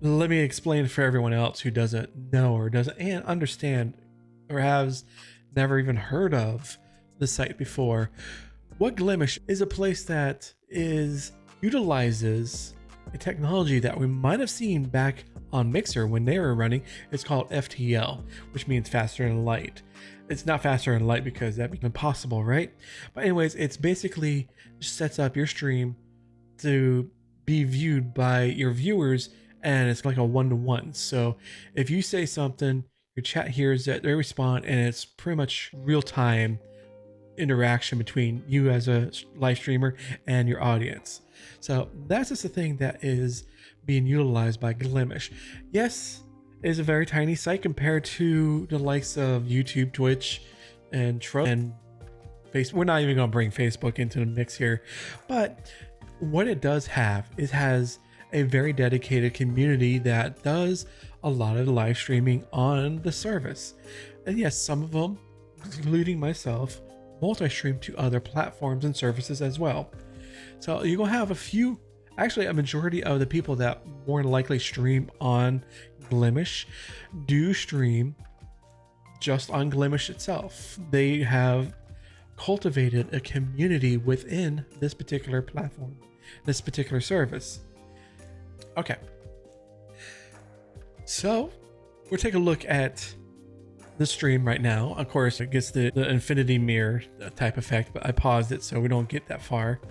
Let me explain for everyone else who doesn't know or doesn't and understand or has never even heard of the site before. What Glimesh is a place that utilizes a technology that we might have seen back on Mixer when they were running. It's called FTL, which means faster than light. It's not faster than light because that'd be impossible, right? But anyways, it's basically sets up your stream to be viewed by your viewers, and it's like a one-to-one. So if you say something, your chat hears it, they respond, and it's pretty much real-time interaction between you as a live streamer and your audience. So that's just a thing that is being utilized by Glimesh. Yes, it is a very tiny site compared to the likes of YouTube, Twitch, and Facebook. We're not even going to bring Facebook into the mix here, but what it does have is has a very dedicated community that does a lot of live streaming on the service. And yes, some of them, including myself, multi-stream to other platforms and services as well. So you're gonna have a majority of the people that more than likely stream on Glimesh do stream just on Glimesh itself. They have cultivated a community within this particular platform, this particular service. Okay, so we'll take a look at the stream right now. Of course, it gets the infinity mirror type effect, but I paused it so we don't get that far.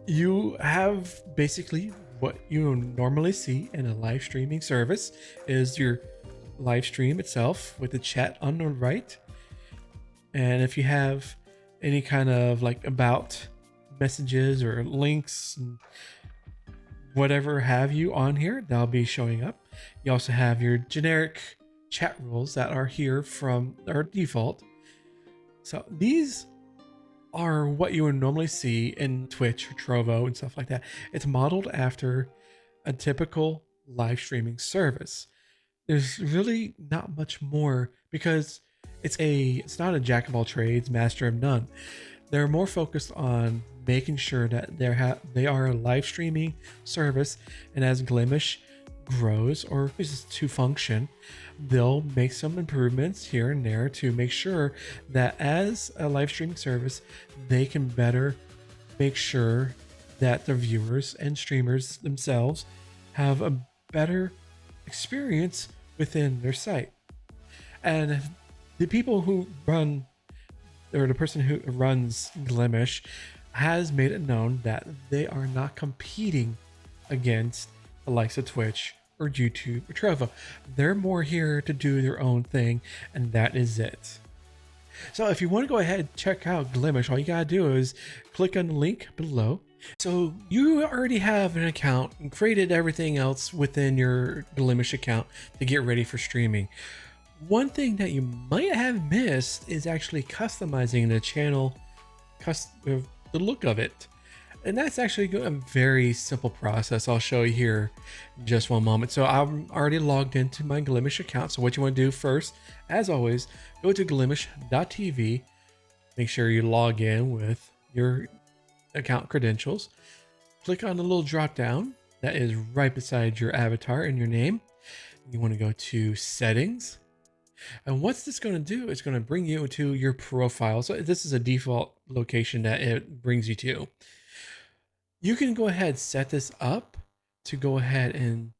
You have basically what you normally see in a live streaming service is your live stream itself with the chat on the right. And if you have any kind of like about messages or links and whatever have you on here, that'll be showing up. You also have your generic chat rules that are here from our default. So these are what you would normally see in Twitch or Trovo and stuff like that. It's modeled after a typical live streaming service. There's really not much more because it's not a jack of all trades, master of none. They're more focused on making sure that they are a live streaming service, and as Glimesh grows or is to function, they'll make some improvements here and there to make sure that as a live streaming service, they can better make sure that the viewers and streamers themselves have a better experience within their site. And the people who run, or the person who runs Glimesh, has made it known that they are not competing against the likes of Twitch or YouTube or Trovo. They're more here to do their own thing, and that is it. So if you want to go ahead and check out Glimesh, all you gotta do is click on the link below. So you already have an account and created everything else within your Glimesh account to get ready for streaming. One thing that you might have missed is actually customizing the channel, the look of it. And that's actually a very simple process. I'll show you here in just one moment. So I'm already logged into my Glimesh account. So what you want to do first, as always, go to glimesh.tv. Make sure you log in with your account credentials. Click on the little drop down that is right beside your avatar and your name. You want to go to settings. And what's this going to do? It's going to bring you to your profile. So this is a default location that it brings you to. You can go ahead, set this up to go ahead and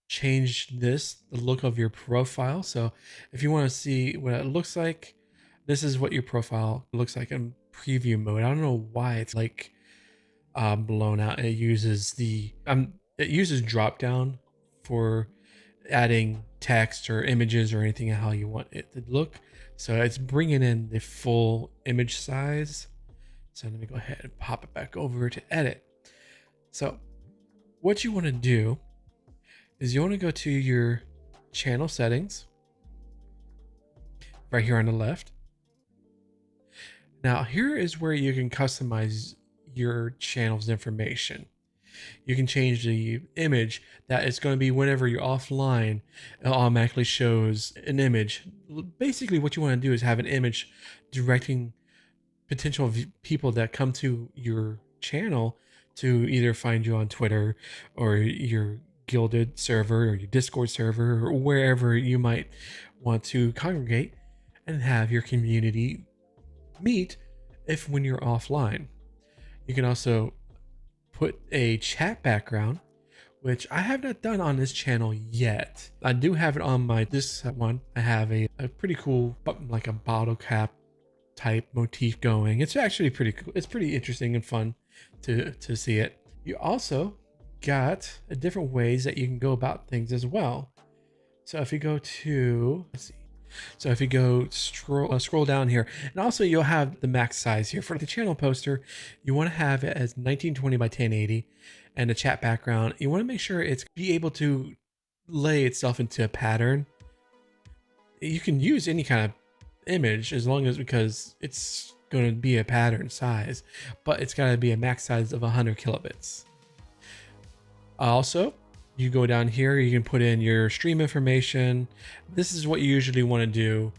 change the look of your profile. So if you want to see what it looks like, this is what your profile looks like in preview mode. I don't know why it's like blown out. It uses drop down for adding text or images or anything how you want it to look. So it's bringing in the full image size. So let me go ahead and pop it back over to edit. So what you want to do is you want to go to your channel settings right here on the left. Now here is where you can customize your channel's information. You can change the image that it's going to be whenever you're offline, it automatically shows an image. Basically what you want to do is have an image directing potential people that come to your channel to either find you on Twitter or your Gilded server or your Discord server or wherever you might want to congregate and have your community meet if when you're offline. You can also put a chat background, which I have not done on this channel yet. I do have it on this one. I have a pretty cool, like a bottle cap type motif going. It's actually pretty cool. It's pretty interesting and fun to see it. You also got different ways that you can go about things as well. So if you go to, let's see. So if you go scroll down here, and also you'll have the max size here for the channel poster. You want to have it as 1920 by 1080, and the chat background. You want to make sure it's be able to lay itself into a pattern. You can use any kind of image as long as, because it's going to be a pattern size, but it's got to be a max size of 100 kilobits. Also, you go down here, you can put in your stream information. This is what you usually want to do,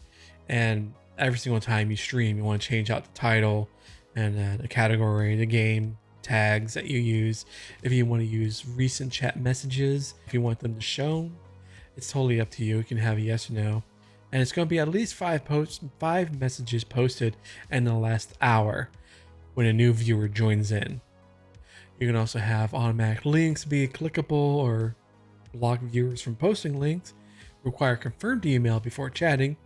and every single time you stream, you want to change out the title and the category, the game tags that you use. If you want to use recent chat messages, if you want them to show, it's totally up to you. You can have a yes or no, and it's going to be at least five messages posted in the last hour when a new viewer joins in. You can also have automatic links be clickable or block viewers from posting links, require confirmed email before chatting,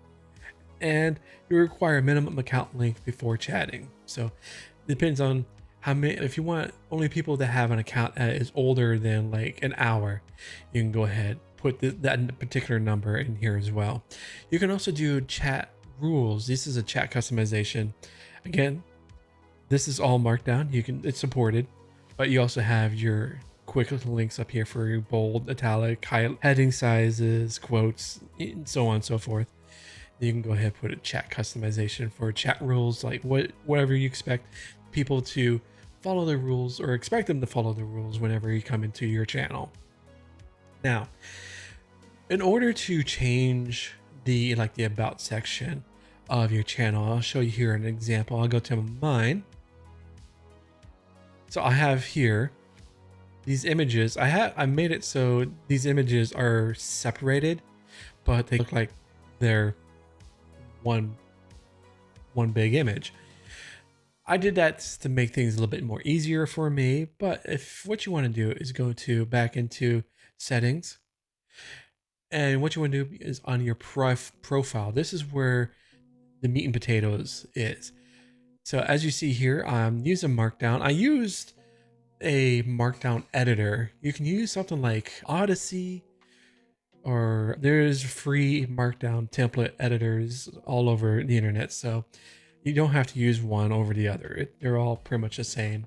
and you require a minimum account length before chatting. So it depends on how many. If you want only people that have an account that is older than like an hour, you can go ahead put that particular number in here as well. You can also do chat rules. This is a chat customization. Again, this is all markdown. It's supported, but you also have your quick links up here for your bold, italic, heading sizes, quotes, and so on and so forth. You can go ahead and put a chat customization for chat rules, like whatever you expect people to follow the rules or expect them to follow the rules whenever you come into your channel. Now, in order to change the about section of your channel, I'll show you here an example. I'll go to mine. So I have here these images. I made it so these images are separated, but they look like they're one big image. I did that to make things a little bit more easier for me, but if what you want to do is go back into settings, and what you want to do is on your profile. This is where the meat and potatoes is. So as you see here, I'm using Markdown. I used a Markdown editor. You can use something like Odyssey, or there's free Markdown template editors all over the internet. So you don't have to use one over the other. They're all pretty much the same.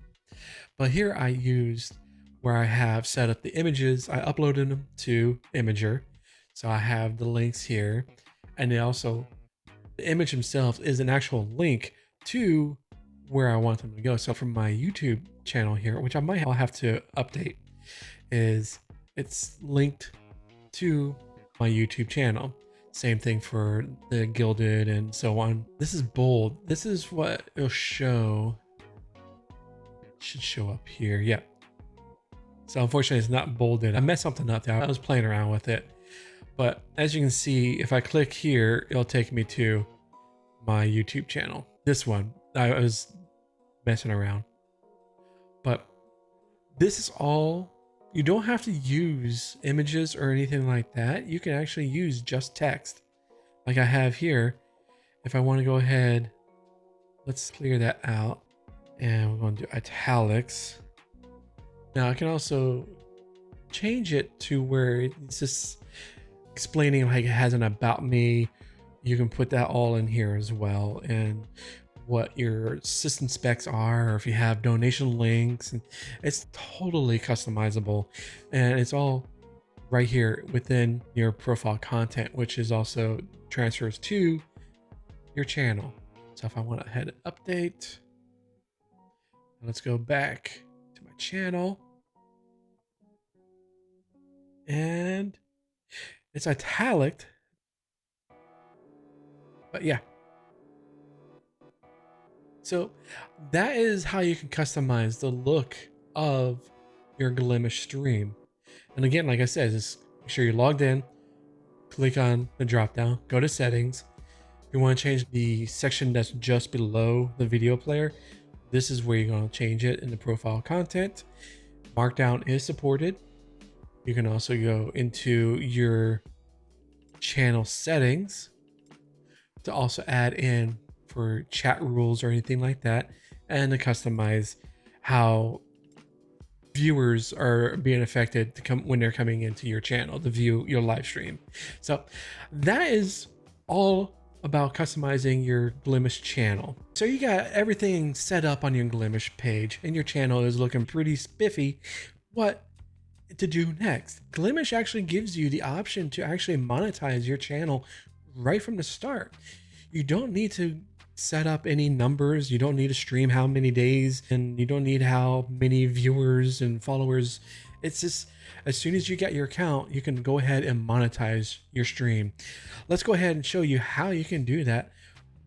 But here I used where I have set up the images. I uploaded them to Imager. So I have the links here, and then also the image themselves is an actual link to where I want them to go. So from my YouTube channel here, which I'll have to update, is it's linked to my YouTube channel. Same thing for the Gilded and so on. This is bold. This is what it'll show. It should show up here. Yeah. So unfortunately it's not bolded. I messed something up there. I was playing around with it. But as you can see, if I click here, it'll take me to my YouTube channel. This one, I was messing around. But this is all, you don't have to use images or anything like that. You can actually use just text like I have here. If I want to go ahead, let's clear that out, and we're going to do italics. Now I can also change it to where it's just explaining, like it has an about me. You can put that all in here as well, and what your system specs are, or if you have donation links, and it's totally customizable, and it's all right here within your profile content, which is also transfers to your channel. So if I want to head update, let's go back to my channel, and it's italic, but yeah. So that is how you can customize the look of your Glimesh stream. And again, like I said, just make sure you're logged in, click on the drop down, go to settings. If you want to change the section that's just below the video player, this is where you're going to change it in the profile content. Markdown is supported. You can also go into your channel settings to also add in for chat rules or anything like that, and to customize how viewers are being affected to come when they're coming into your channel to view your live stream. So that is all about customizing your Glimesh channel. So you got everything set up on your Glimesh page and your channel is looking pretty spiffy. What to do next? Glimesh actually gives you the option to actually monetize your channel right from the start. You don't need to set up any numbers. You don't need to stream how many days, and you don't need how many viewers and followers. It's just as soon as you get your account, you can go ahead and monetize your stream. Let's go ahead and show you how you can do that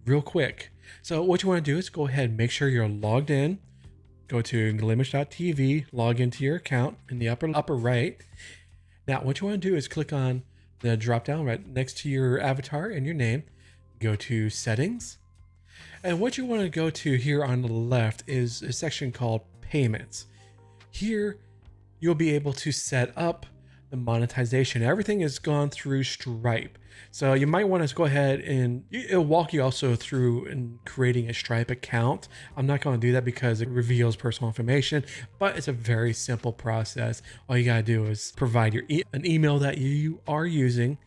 real quick. So what you want to do is go ahead and make sure you're logged in. Go to glimesh.tv, log into your account in the upper right. Now what you want to do is click on the drop down right next to your avatar and your name. Go to settings. And what you want to go to here on the left is a section called payments. Here, you'll be able to set up the monetization. Everything is gone through Stripe. So you might want to go ahead and it'll walk you also through in creating a Stripe account. I'm not going to do that because it reveals personal information, but it's a very simple process. All you got to do is provide an email that you are using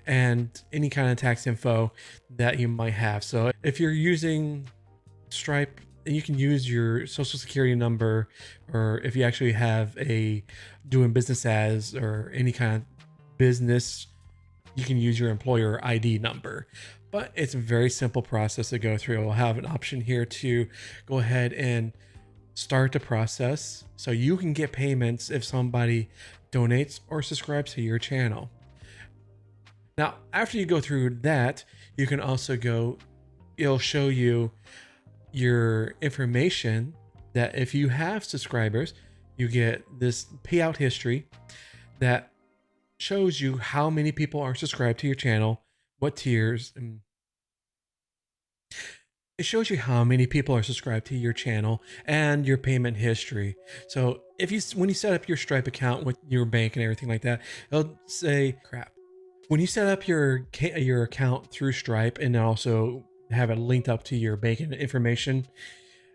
and any kind of tax info that you might have. So if you're using Stripe, you can use your social security number, or if you actually have a doing business as or any kind of business, you can use your employer ID number. But it's a very simple process to go through. We'll have an option here to go ahead and start the process so you can get payments if somebody donates or subscribes to your channel. Now, after you go through that, you can also it'll show you your information that if you have subscribers, you get this payout history that shows you how many people are subscribed to your channel, what tiers, and it shows you how many people are subscribed to your channel and your payment history. So when you set up your Stripe account with your bank and everything like that, it'll say, when you set up your account through Stripe and also have it linked up to your banking information,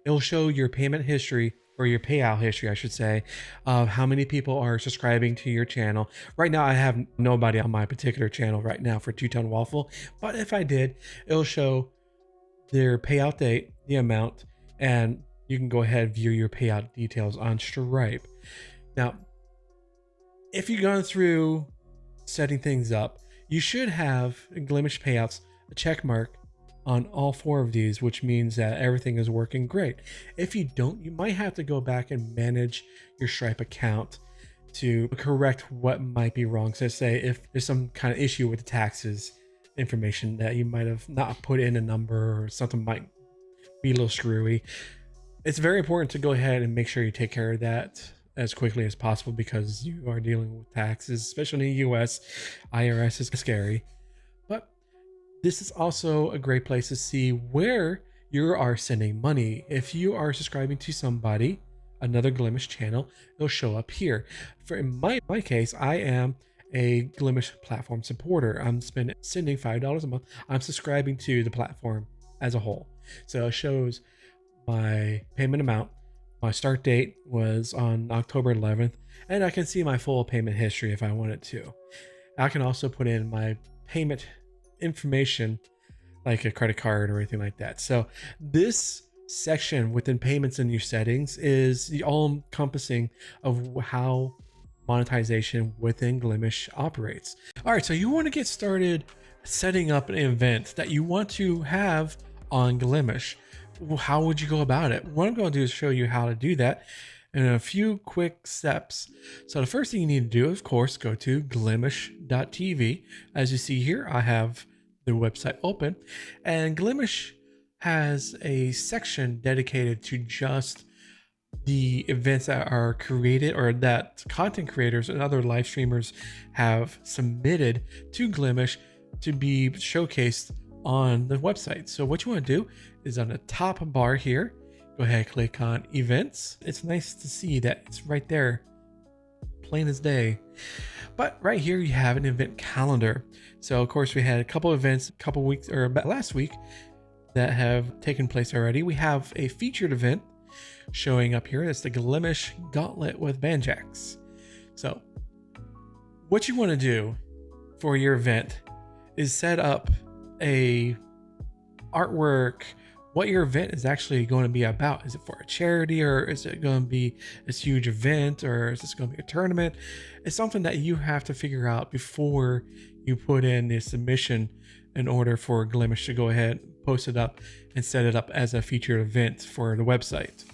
it'll show your payment history, or your payout history, I should say, of how many people are subscribing to your channel. Right now, I have nobody on my particular channel right now for Two-Tone Waffle, but if I did, it'll show their payout date, the amount, and you can go ahead and view your payout details on Stripe. Now, if you've gone through setting things up, you should have in Glimesh payouts a check mark on all 4 of these, which means that everything is working great. If you don't, you might have to go back and manage your Stripe account to correct what might be wrong. So say if there's some kind of issue with the taxes information that you might have not put in a number, or something might be a little screwy, it's very important to go ahead and make sure you take care of that as quickly as possible, because you are dealing with taxes, especially in the US. IRS is scary. But this is also a great place to see where you are sending money. If you are subscribing to somebody, another Glimesh channel, it'll show up here. In my case, I am a Glimesh platform supporter. I'm sending $5 a month. I'm subscribing to the platform as a whole. So it shows my payment amount. My start date was on October 11th, and I can see my full payment history if I wanted to. I can also put in my payment information, like a credit card or anything like that. So this section within payments in your settings is the all-encompassing of how monetization within Glimesh operates. All right, so you want to get started setting up an event that you want to have on Glimesh. How would you go about it? What I'm going to do is show you how to do that in a few quick steps. So the first thing you need to do, of course, go to glimesh.tv. As you see here, I have the website open, and Glimesh has a section dedicated to just the events that are created or that content creators and other live streamers have submitted to Glimesh to be showcased on the website. So what you want to do is on the top bar here, go ahead, click on events. It's nice to see that it's right there, plain as day. But right here you have an event calendar. So of course we had a couple events a couple weeks or about last week that have taken place already. We have a featured event showing up here. It's the Glimesh Gauntlet with Banjax. So what you want to do for your event is set up a artwork, what your event is actually going to be about. Is it for a charity, or is it going to be this huge event, or is this going to be a tournament? It's something that you have to figure out before you put in the submission in order for Glimesh to go ahead, post it up, and set it up as a featured event for the website.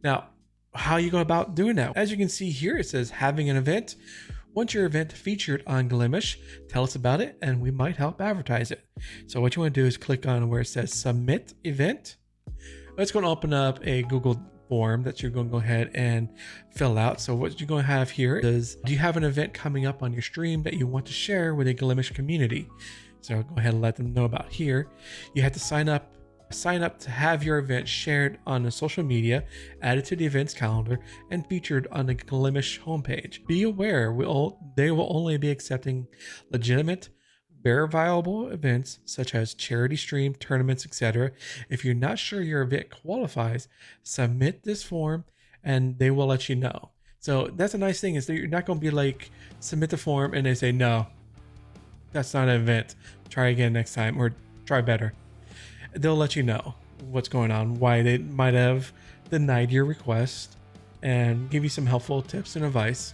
Now, how you go about doing that? As you can see here, it says having an event. Once your event featured on Glimesh, tell us about it and we might help advertise it. So what you want to do is click on where it says submit event. It's going to open up a Google form that you're going to go ahead and fill out. So what you're going to have here is, do you have an event coming up on your stream that you want to share with a Glimesh community? So go ahead and let them know about here. You have to sign up to have your event shared on the social media, added to the events calendar, and featured on the Glimesh homepage. Be aware, they will only be accepting legitimate, verifiable events such as charity stream, tournaments, etc. If you're not sure your event qualifies, submit this form and they will let you know. So that's a nice thing, is that you're not going to be like, submit the form and they say, no, that's not an event. Try again next time, or try better. They'll let you know what's going on, why they might have denied your request, and give you some helpful tips and advice.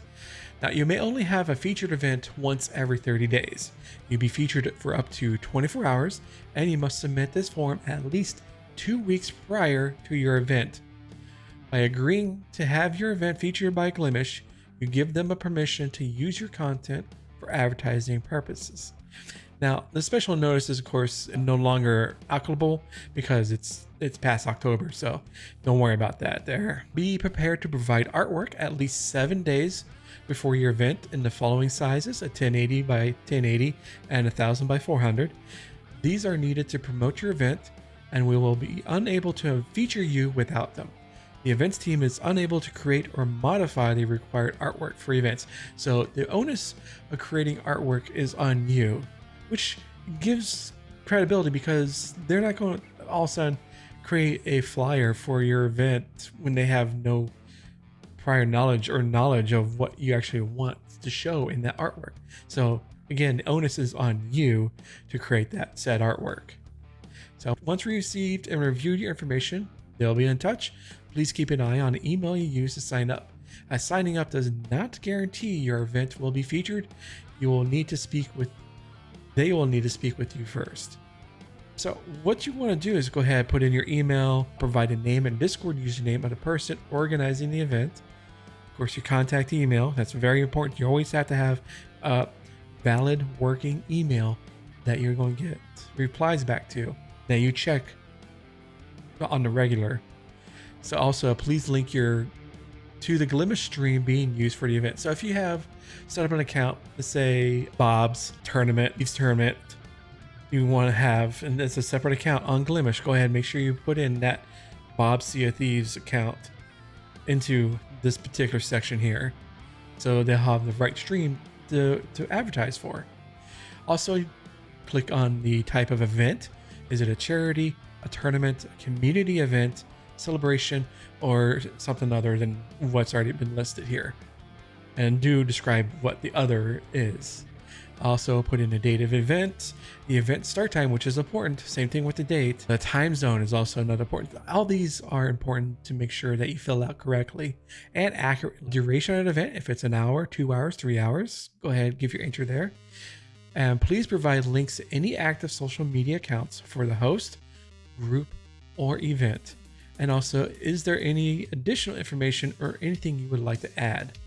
Now, you may only have a featured event once every 30 days. You'll be featured for up to 24 hours, and you must submit this form at least 2 weeks prior to your event. By agreeing to have your event featured by Glimesh, you give them a permission to use your content for advertising purposes. Now, the special notice is, of course, no longer applicable because it's past October, so don't worry about that there. Be prepared to provide artwork at least 7 days before your event in the following sizes: a 1080 by 1080 and 1000 by 400. These are needed to promote your event, and we will be unable to feature you without them. The events team is unable to create or modify the required artwork for events, so the onus of creating artwork is on you, which gives credibility because they're not going to all of a sudden create a flyer for your event when they have no prior knowledge of what you actually want to show in that artwork. So again, the onus is on you to create that said artwork. So once we received and reviewed your information, they'll be in touch. Please keep an eye on the email you use to sign up, as signing up does not guarantee your event will be featured. They will need to speak with you first. So what you want to do is go ahead, put in your email, provide a name and Discord username of the person organizing the event. Of course, your contact email, that's very important. You always have to have a valid working email that you're going to get replies back to, that you check on the regular. So also, please link to the Glimesh stream being used for the event. So if you have set up an account, let's say Bob's Tournament, Eve's Tournament, you want to have, and it's a separate account on Glimesh, go ahead and make sure you put in that Bob's Sea of Thieves account into this particular section here, so they'll have the right stream to advertise for. Also, click on the type of event. Is it a charity, a tournament, a community event, celebration, or something other than what's already been listed here? And do describe what the other is. Also put in the date of event, the event start time, which is important. Same thing with the date. The time zone is also another important. All these are important to make sure that you fill out correctly and accurate. Duration of the event, if it's an hour, 2 hours, 3 hours, go ahead, give your entry there. And please provide links to any active social media accounts for the host, group, or event. And also, is there any additional information or anything you would like to add?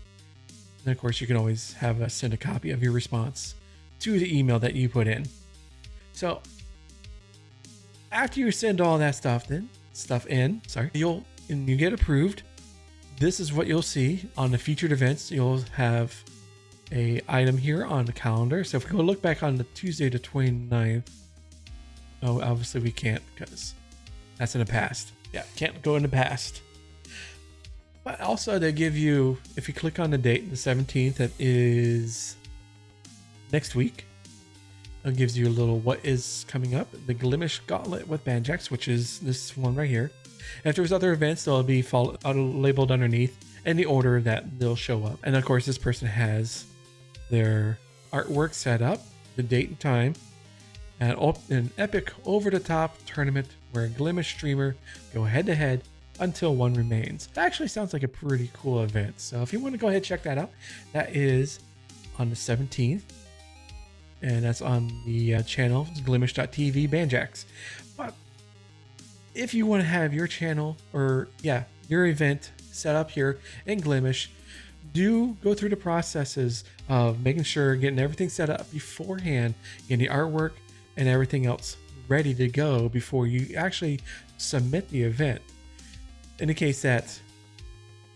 And of course, you can always send a copy of your response to the email that you put in. So after you send all that stuff in, you get approved, this is what you'll see on the featured events. You'll have a item here on the calendar. So if we go look back on the Tuesday the 29th, oh, obviously we can't because that's in the past. Yeah, can't go in the past. But also they give you, if you click on the date, the 17th, that is next week. It gives you a little what is coming up. The Glimesh Gauntlet with Banjax, which is this one right here. If there's other events, they'll be labeled underneath in the order that they'll show up. And of course, this person has their artwork set up, the date and time, and an epic over-the-top tournament where a Glimesh streamer go head-to-head until one remains. That actually sounds like a pretty cool event. So if you want to go ahead and check that out, that is on the 17th. And that's on the channel, glimesh.tv Banjax. But if you want to have your channel or your event set up here in Glimesh, do go through the processes of making sure getting everything set up beforehand, getting the artwork and everything else ready to go before you actually submit the event. In the case that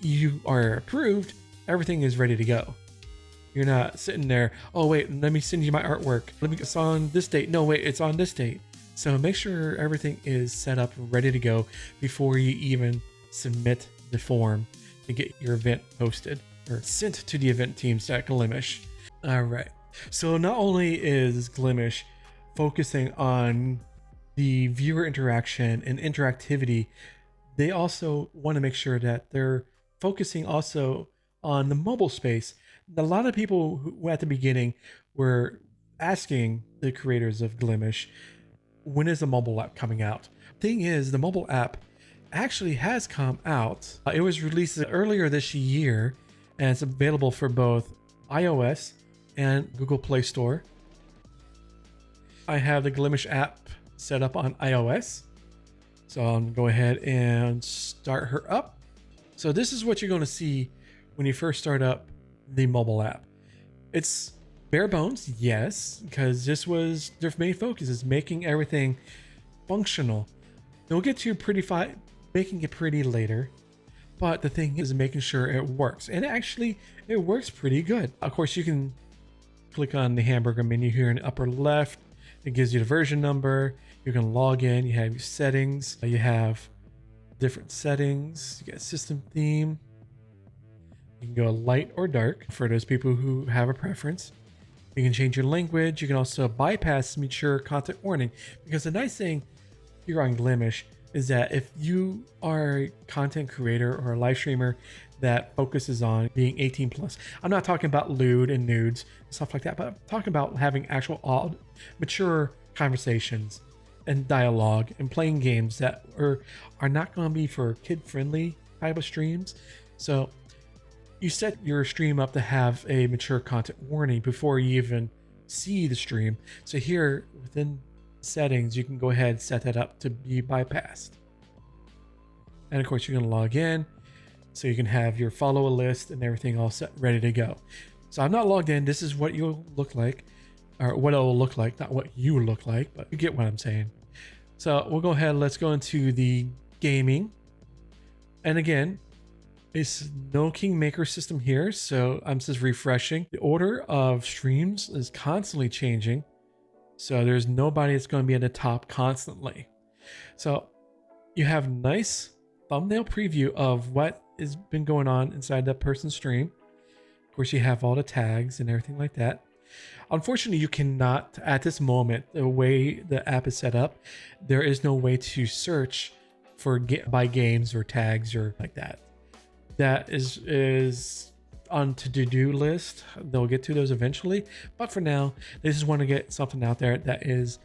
you are approved, everything is ready to go. You're not sitting there, oh wait, let me send you my artwork. It's on this date. No, wait, it's on this date. So make sure everything is set up, ready to go before you even submit the form to get your event posted or sent to the event teams at Glimesh. All right. So not only is Glimesh focusing on the viewer interaction and interactivity, they also want to make sure that they're focusing also on the mobile space. A lot of people who at the beginning were asking the creators of Glimesh, when is the mobile app coming out? Thing is, the mobile app actually has come out. It was released earlier this year, and it's available for both iOS and Google Play Store. I have the Glimesh app set up on iOS. So I'm going to go ahead and start her up. So this is what you're going to see when you first start up the mobile app. It's bare bones, yes, because this was their main focus, is making everything functional. They'll get to making it pretty later, but the thing is making sure it works. And actually, it works pretty good. Of course, you can click on the hamburger menu here in the upper left. It gives you the version number. You can log in. You have your settings. You have different settings. You got system theme. You can go light or dark for those people who have a preference. You can change your language. You can also bypass mature content warning, because the nice thing here on Glimesh is that if you are a content creator or a live streamer that focuses on being 18 plus, I'm not talking about lewd and nudes and stuff like that, but I'm talking about having actual mature conversations and dialogue and playing games that are not going to be for kid-friendly type of streams. So you set your stream up to have a mature content warning before you even see the stream. So here within settings, you can go ahead and set that up to be bypassed. And of course, you're going to log in so you can have your follow a list and everything all set, ready to go. So I'm not logged in. This is what you'll look like, or what it'll look like, not what you look like, but you get what I'm saying. So we'll go ahead. Let's go into the gaming. And again, it's no Kingmaker system here, so I'm just refreshing. The order of streams is constantly changing, so there's nobody that's going to be at the top constantly. So you have nice thumbnail preview of what has been going on inside that person's stream. Of course, you have all the tags and everything like that. Unfortunately, you cannot, at this moment, the way the app is set up, there is no way to search for by games or tags or like that. That is on to-do list. They'll get to those eventually, but for now, they just want to get something out there that is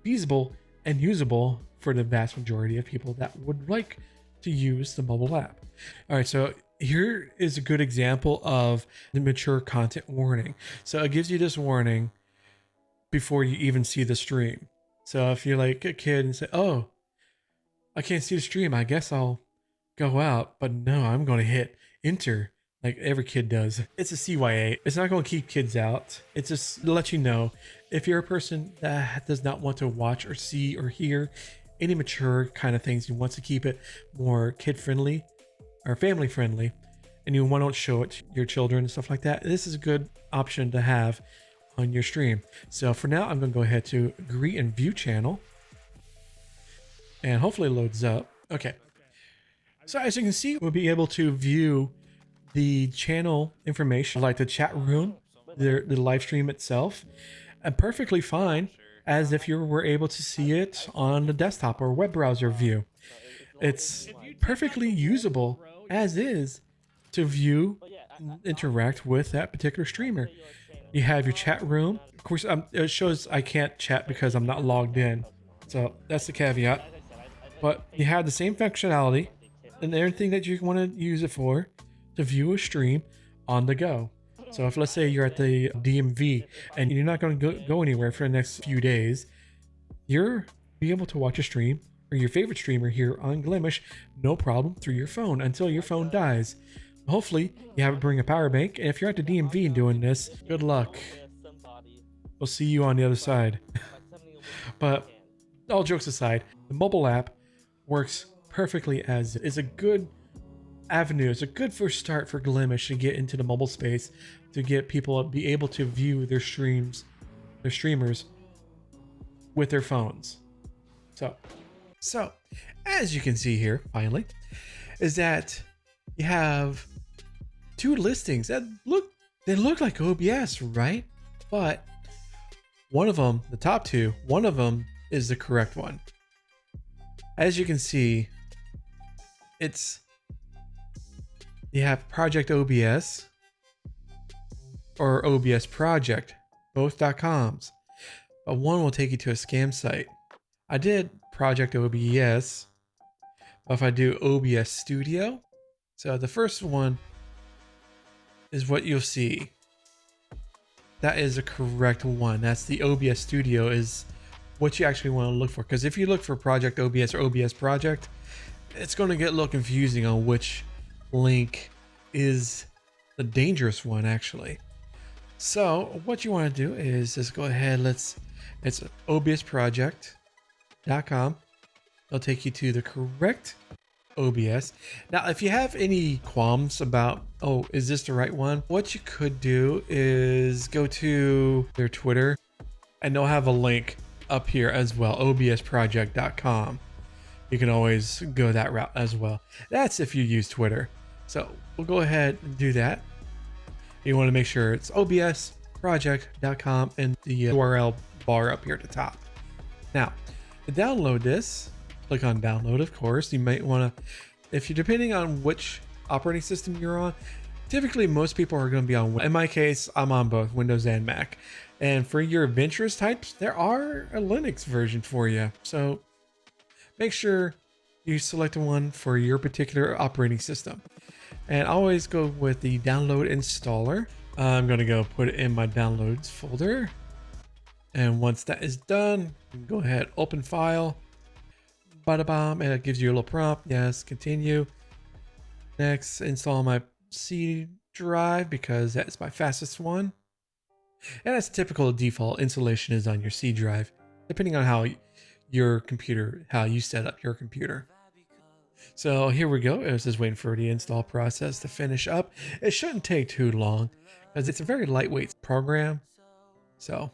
feasible and usable for the vast majority of people that would like to use the mobile app. All right, so here is a good example of the mature content warning. So it gives you this warning before you even see the stream. So if you're like a kid and say, oh, I can't see the stream, I guess I'll go out, but no, I'm going to hit enter like every kid does. It's a CYA. It's not going to keep kids out. It's just to let you know, if you're a person that does not want to watch or see or hear any mature kind of things, you want to keep it more kid friendly, are family friendly and you want to show it to your children and stuff like that, this is a good option to have on your stream. So for now, I'm going to go ahead to agree and view channel, and hopefully it loads up. Okay. So as you can see, we'll be able to view the channel information, like the chat room, the live stream itself, and perfectly fine as if you were able to see it on the desktop or web browser view. It's perfectly usable as is to view and interact with that particular streamer. You have your chat room. Of course, it shows I can't chat because I'm not logged in. So that's the caveat. But you have the same functionality and everything that you want to use it for to view a stream on the go. So if, let's say, you're at the DMV and you're not going to go anywhere for the next few days, you're be able to watch a stream or your favorite streamer here on Glimesh, no problem, through your phone until your phone dies. Hopefully you have to bring a power bank, and if you're at the DMV and doing this, good luck. We'll see you on the other side. But all jokes aside, the mobile app works perfectly as is. A good avenue. It's a good first start for Glimesh to get into the mobile space, to get people to be able to view their streams, their streamers with their phones. So as you can see here, finally, is that you have two listings that look like OBS, right? But one of them, the top two, one of them is the correct one. As you can see, you have Project OBS or OBS Project, both .coms, but one will take you to a scam site. I did Project OBS, but if I do OBS Studio, so the first one is what you'll see. That is the correct one. That's the OBS Studio is what you actually want to look for. Because if you look for Project OBS or OBS Project, it's going to get a little confusing on which link is the dangerous one, actually. So what you want to do is just go ahead. It's obsproject.com. It'll take you to the correct OBS. Now, if you have any qualms about, oh, is this the right one? What you could do is go to their Twitter, and they'll have a link up here as well, obsproject.com. You can always go that route as well. That's if you use Twitter. So we'll go ahead and do that. You want to make sure it's obsproject.com and the URL bar up here at the top. Now, to download this, click on download, of course. You might want to, if you're depending on which operating system you're on, typically most people are going to be on, in my case, I'm on both Windows and Mac. And for your adventurous types, there are a Linux version for you. So make sure you select one for your particular operating system. And always go with the download installer. I'm going to go put it in my downloads folder. And once that is done, go ahead, open file. Bada bomb, and it gives you a little prompt. Yes, continue. Next, install my C drive because that's my fastest one. And that's typical default installation is on your C drive, depending on how your computer, how you set up your computer. So here we go. It's just waiting for the install process to finish up. It shouldn't take too long because it's a very lightweight program. So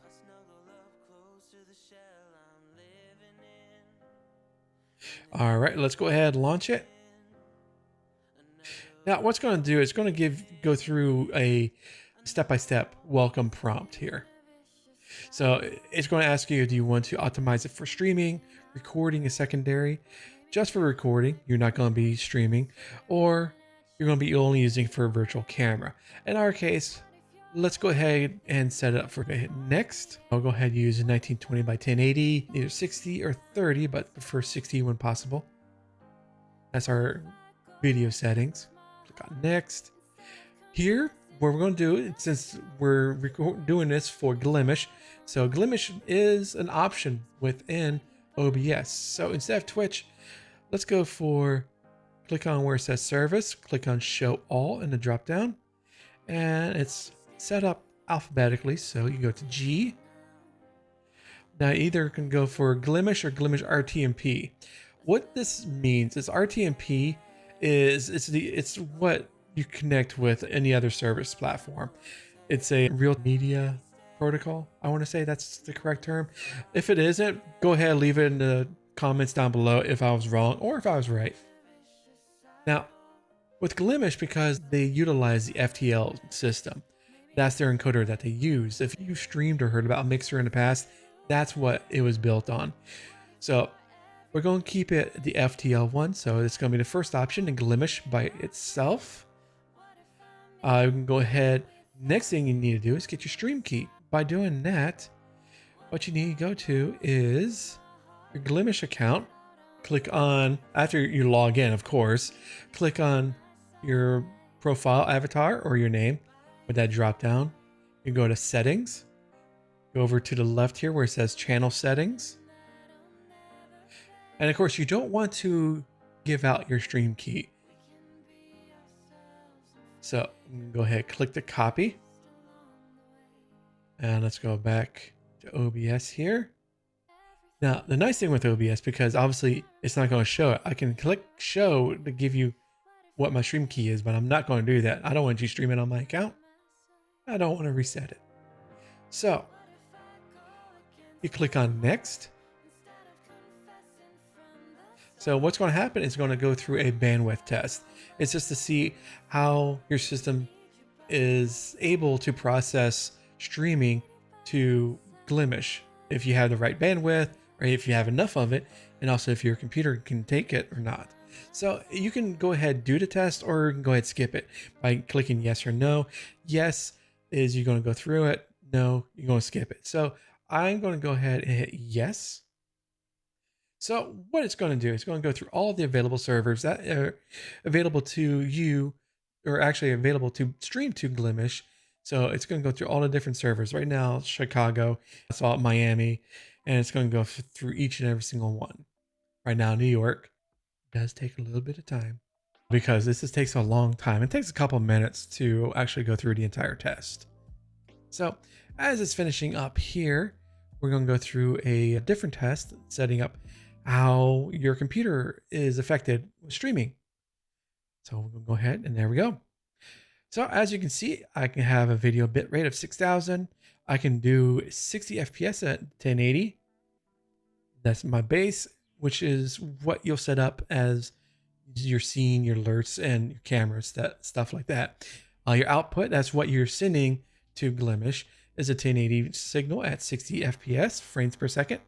all right, let's go ahead and launch it. Now, what's going to do is going to go through a step-by-step welcome prompt here. So it's going to ask you, do you want to optimize it for streaming, recording is secondary, just for recording, you're not going to be streaming, or you're going to be only using for a virtual camera. In our case, let's go ahead and set it up for hit next. I'll go ahead and use 1920 by 1080, either 60 or 30, but prefer 60 when possible. That's our video settings. Click on next. Here, what we're going to do, since we're doing this for Glimesh, so Glimesh is an option within OBS. So instead of Twitch, let's go for, click on where it says service, click on show all in the drop down, and it's set up alphabetically. So you go to G. Now either can go for Glimesh or Glimesh RTMP. What this means is RTMP is it's what you connect with any other service platform. It's a real media protocol. I want to say that's the correct term. If it isn't, go ahead and leave it in the comments down below if I was wrong or if I was right. Now, with Glimesh, because they utilize the FTL system, that's their encoder that they use. If you streamed or heard about Mixer in the past, that's what it was built on. So we're going to keep it the FTL one. So it's going to be the first option in Glimesh by itself. You can go ahead. Next thing you need to do is get your stream key. By doing that, what you need to go to is your Glimesh account. Click on, after you log in, of course, click on your profile avatar or your name with that drop down. You go to settings, go over to the left here where it says channel settings. And of course, you don't want to give out your stream key. So go ahead, click the copy. And let's go back to OBS here. Now, the nice thing with OBS, because obviously it's not going to show it, I can click show to give you what my stream key is, but I'm not going to do that. I don't want you streaming on my account. I don't want to reset it. So you click on next. So what's going to happen is going to go through a bandwidth test. It's just to see how your system is able to process streaming to Glimesh, if you have the right bandwidth or if you have enough of it, and also if your computer can take it or not. So you can go ahead, do the test, or you can go ahead, skip it by clicking yes or no. Yes is you're going to go through it. No, you're going to skip it. So I'm going to go ahead and hit yes. So what it's going to do, it's going to go through all of the available servers that are available to you, or actually available to stream to Glimesh. So it's going to go through all the different servers. Right now, Chicago, it's all Miami, and it's going to go through each and every single one. Right now, New York does take a little bit of time because this just takes a long time. It takes a couple minutes to actually go through the entire test. So as it's finishing up here, we're going to go through a different test, setting up how your computer is affected with streaming. So we're going to go ahead, and there we go. So as you can see, I can have a video bitrate of 6,000. I can do 60 FPS at 1080. That's my base, which is what you'll set up as your scene, your alerts, and your cameras, that stuff like that. Your output, that's what you're sending to Glimesh, is a 1080 signal at 60 FPS, frames per second.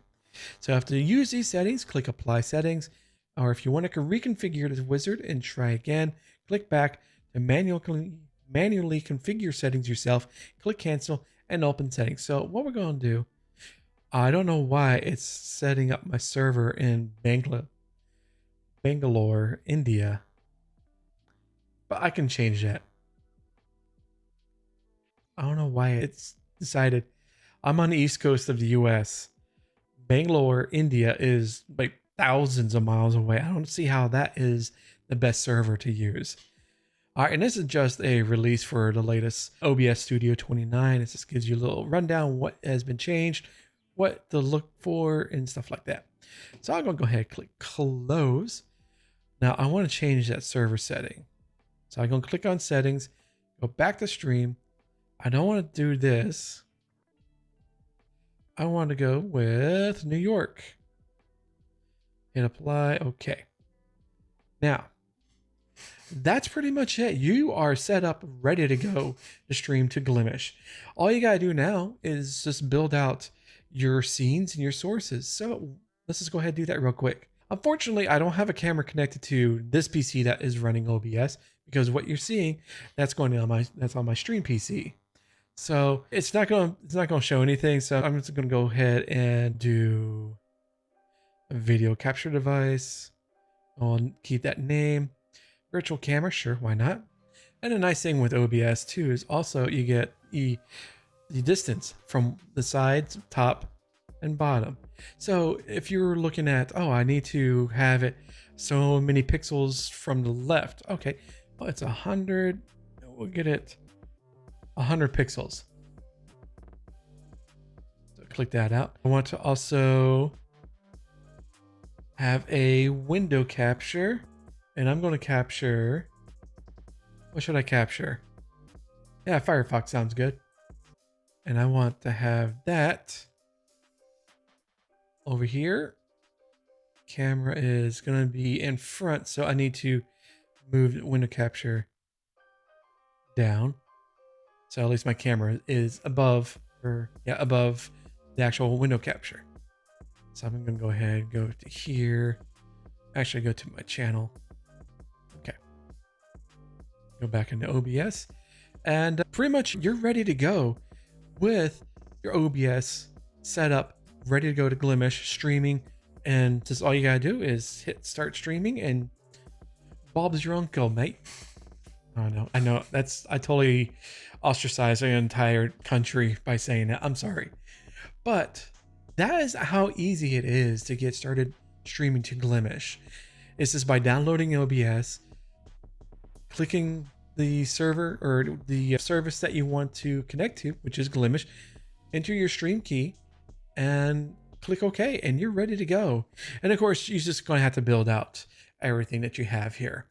So after you use these settings, click Apply Settings. Or if you want to reconfigure the wizard and try again, click back to manually configure settings yourself, click Cancel, and open settings. So what we're going to do, I don't know why it's setting up my server in Bangalore, India, but I can change that. I don't know why it's decided. I'm on the east coast of the US. Bangalore, India is like thousands of miles away. I don't see how that is the best server to use. All right, and this is just a release for the latest OBS Studio 29. It just gives you a little rundown what has been changed, what to look for, and stuff like that. So I'm going to go ahead and click Close. Now I want to change that server setting. So I'm going to click on Settings, go back to Stream. I don't want to do this. I want to go with New York. Hit Apply. Okay. Now, that's pretty much it. You are set up, ready to go to stream to Glimesh. All you gotta do now is just build out your scenes and your sources. So let's just go ahead and do that real quick. Unfortunately, I don't have a camera connected to this PC that is running OBS, because what you're seeing, that's on my stream PC. So it's not gonna show anything. So I'm just gonna go ahead and do a video capture device. I'll keep that name. Virtual camera, sure, why not? And a nice thing with OBS too is also you get the distance from the sides, top, and bottom. So if you're looking at, oh, I need to have it so many pixels from the left. Okay, well, it's 100. We'll get it 100 pixels. So click that out. I want to also have a window capture. And I'm going to capture, what should I capture? Yeah, Firefox sounds good. And I want to have that over here. Camera is going to be in front, so I need to move window capture down. So at least my camera is above, or yeah, above the actual window capture. So I'm going to go ahead and go to here. Actually, go to my channel. Okay. Go back into OBS. And pretty much you're ready to go with your OBS set up, ready to go to Glimesh streaming. And just all you got to do is hit start streaming and Bob's your uncle, mate. Oh, no, I know I totally ostracized the entire country by saying that. I'm sorry. But that is how easy it is to get started streaming to Glimesh. It's just by downloading OBS, clicking the server or the service that you want to connect to, which is Glimesh, enter your stream key and click OK, and you're ready to go. And of course, you're just going to have to build out everything that you have here.